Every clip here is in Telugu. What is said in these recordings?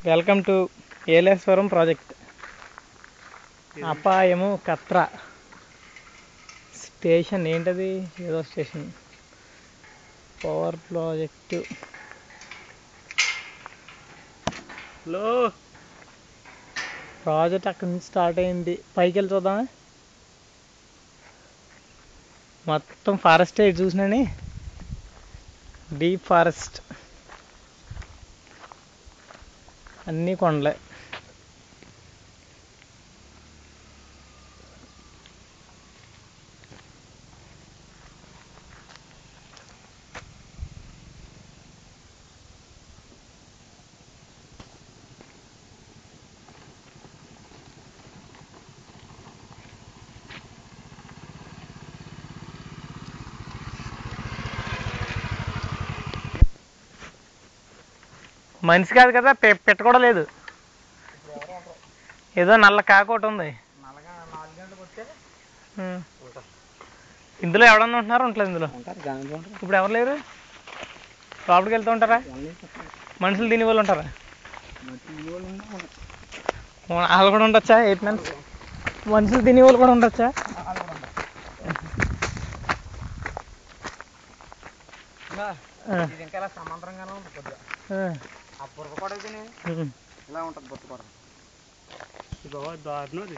Welcome to Yeleswaram project. అపాయము కత్ర స్టేషన్. ఏంటది? ఏదో స్టేషన్, పవర్ ప్రాజెక్టు. ప్రాజెక్ట్ అక్కడి నుంచి స్టార్ట్ అయింది. పైకి వెళ్ళి చూద్దామా? మొత్తం ఫారెస్టే చూసినాని, డీప్ ఫారెస్ట్, అన్నీ కొండలే. మనిషి కాదు కదా, పెట్ట కూడా లేదు. ఏదో నల్ల కాక ఒకటి ఉంది. ఇందులో ఎవడన్నా ఉంటున్నారా? ఉంటలేదు ఇందులో. ఇప్పుడు ఎవరు లేరు. లోపలికి వెళ్తూ ఉంటారా? మనుషులు తినే వాళ్ళు ఉంటారా? వాళ్ళు కూడా ఉండొచ్చా? 8 months మనుషులు తినే వాళ్ళు కూడా ఉండొచ్చా? ఇంకా సమాంతరంగానే ఉంటుంది కొద్దిగా. ఆ బురద కూడా ఇలా ఉంటుంది. బురద కూడా దారుణం.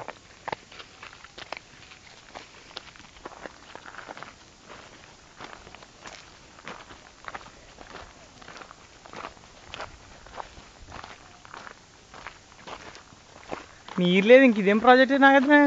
నీరు లేదు. ఇంక ఇదేం ప్రాజెక్ట్ నాగద్దా?